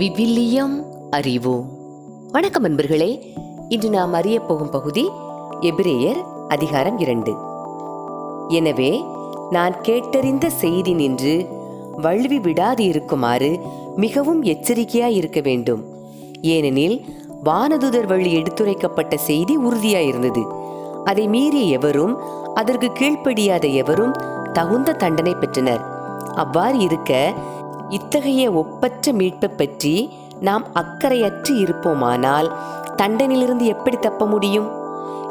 விவிலியம் அறிவோம். வணக்கம் அன்பர்களே. இன்று நாம் அறிய போகும் பகுதி எபிரேயர் அதிகாரம் 2. எனவே நான் கேட்டறிந்த செய்தி நின்று வழுவி விடாது இருக்குமாறு மிகவும் எச்சரிக்கையாய் இருக்க வேண்டும். ஏனெனில் வானதுதர் வழி எடுத்துரைக்கப்பட்ட செய்தி உறுதியாயிருந்தது. அதை மீறிய எவரும் அதற்கு கீழ்ப்படியாத எவரும் தகுந்த தண்டனை பெற்றனர். அவ்வாறு இருக்க இத்தகைய ஒப்பற்ற மீட்பை பற்றி நாம் அக்கறையற்று இருப்போமானால் தண்டனையிலிருந்து எப்படி தப்ப முடியும்?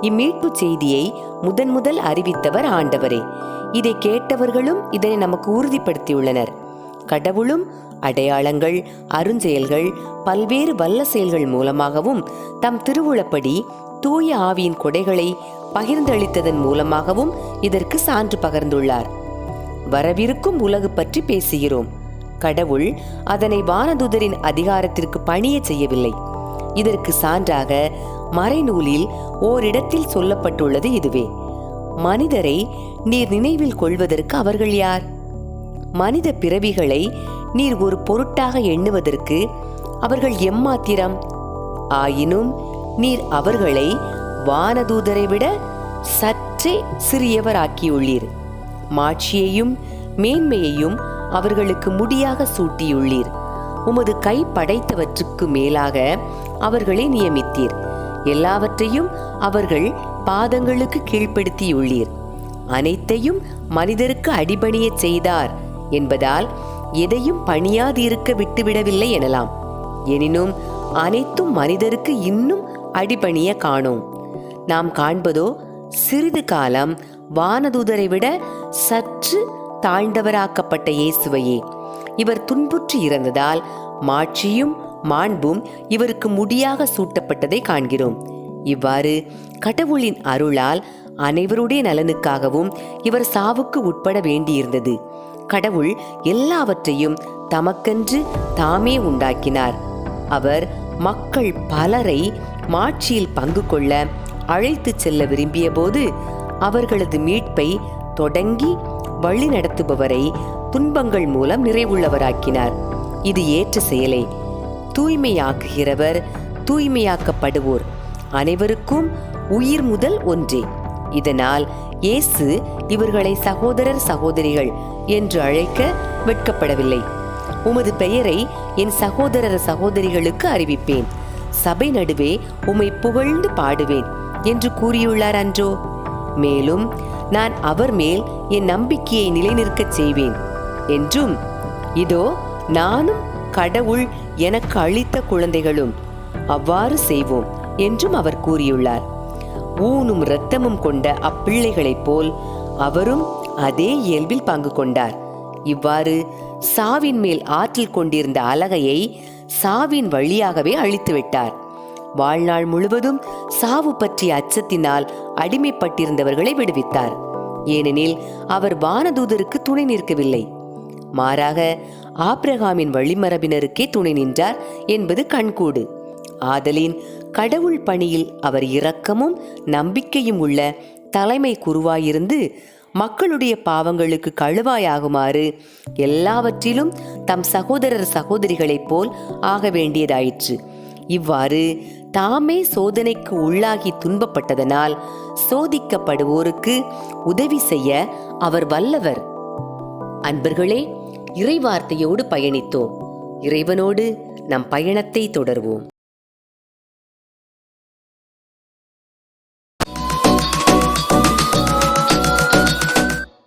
இம்மீட்பு செய்தியை முதல் அறிவித்தவர் ஆண்டவரே. இதை கேட்டவர்களும் இதனை நமக்கு உறுதிப்படுத்தியுள்ளனர். கடவுளும் அடையாளங்கள், அருஞ்செயல்கள், பல்வேறு வல்ல செயல்கள் மூலமாகவும் தம் திருவுளப்படி தூய ஆவியின் கொடைகளை பகிர்ந்தளித்ததன் மூலமாகவும் இதற்கு சான்று பகர்ந்துள்ளார். வரவிருக்கும் உலகு பற்றி பேசுகிறோம். கடவுள் அதனை வானதுதரின் அதிகாரத்திற்கு பணிய செய்யவில்லை. இதற்கு சான்றாக மறைநூலில் ஓரிடத்தில் சொல்லப்பட்டுள்ளது இதுவே: மனிதரை நீர் நினைவில் கொள்வதற்கு அவர்கள் யார்? மனித பிறவிகளை நீர் ஒரு பொருட்டாக எண்ணுவதற்கு அவர்கள் எம்மாத்திரம்? ஆயினும் நீர் அவர்களை வானதூதரை விட சற்றே சிறியவராக்கியுள்ளீர். மாட்சியையும் மேன்மையையும் அவர்களுக்கு முடியாக சூட்டியுள்ளீர். உமது கை படைத்தவற்றுக்கு மேலாக அவர்களை நியமித்தீர். எல்லாவற்றையும் அவர்கள் பாதங்களுக்கு கீழ்ப்படுத்தியுள்ளீர். அனைத்தையும் மனிதருக்கு அடிபணிய செய்தார் என்பதால் எதையும் பணியாதிருக்க விட்டுவிடவில்லை எனலாம். எனினும் அனைத்தும் மனிதருக்கு இன்னும் அடிபணிய காணோம். நாம் காண்பதோ சிறிது காலம் வானதூதரை விட சற்று தாழ்ந்தவராக்கப்பட்ட இயேசுவையே. இவர் துன்புற்று இறந்ததால் மாட்சியும் மாண்பும் இவருக்கு முடியாக சூட்டப்பட்டதை காண்கிறோம். இவ்வாறு கடவுளின் அருளால் அனைவருடைய நலனுக்காகவும் இவர் சாவுக்கு உட்பட வேண்டியிருந்தது. கடவுள் எல்லாவற்றையும் தமக்கென்று தாமே உண்டாக்கினார். அவர் மக்கள் பலரை மாட்சியில் பங்கு கொள்ள அழைத்து செல்ல விரும்பிய போது அவர்களது மீட்பை தொடங்கி வழி நடத்துபவரை துன்பங்கள் மூலம் நிறைவுள்ளவராக்கினார். இது ஏற்ற செயலே. தூய்மையாக்குகிறவர் தூய்மையாக்கப்படுவோர் அனைவருக்கும் உயிர் முதல் ஒன்றே. இதனால் இயேசு இவர்களை சகோதரர் சகோதரிகள் என்று அழைக்க வெட்கப்படவில்லை. உமது பெயரை என் சகோதரர் சகோதரிகளுக்கு அறிவிப்பேன், சபை நடுவே உம்மை புகழ்ந்து பாடுவேன் என்று கூறியுள்ளார் அன்றோ? மேலும் நான் அவர் மேல் என் நம்பிக்கையை நிலைநிற்கச் செய்வேன் என்றும், இதோ நானும் கடவுள் எனக்கு அளித்த குழந்தைகளும் அவ்வாறு செய்வோம் என்றும் அவர் கூறியுள்ளார். ஊனும் இரத்தமும் கொண்ட அப்பிள்ளைகளைப் போல் அவரும் அதே இயல்பில் பங்கு கொண்டார். இவ்வாறு சாவின் மேல் ஆற்றல் கொண்டிருந்த அலகையை சாவின் வழியாகவே அழித்துவிட்டார். வாழ்நாள் முழுவதும் சாவு பற்றிய அச்சத்தினால் அடிமைப்பட்டிருந்தவர்களை விடுவித்தார். ஏனெனில் அவர் வானதூதருக்கு துணை நிற்கவில்லை, மாறாக ஆபிரகாமின் வழிமரபினருக்கே துணை நின்றார் என்பது கண்கூடு. ஆதலின் கடவுள் பணியில் அவர் இரக்கமும் நம்பிக்கையும் உள்ள தலைமை குருவாயிருந்து மக்களுடைய பாவங்களுக்கு கழுவாயாகுமாறு எல்லாவற்றிலும் தம் சகோதரர் சகோதரிகளைப் போல் ஆக வேண்டியதாயிற்று. இவ்வாறு தாமே சோதனைக்கு உள்ளாகி துன்பப்பட்டதனால் சோதிக்கப்படுவோருக்கு உதவி செய்ய அவர் வல்லவர். அன்பர்களே, இறைவார்த்தையோடு பயணித்தோம். இறைவனோடு நம் பயணத்தை தொடர்வோம்.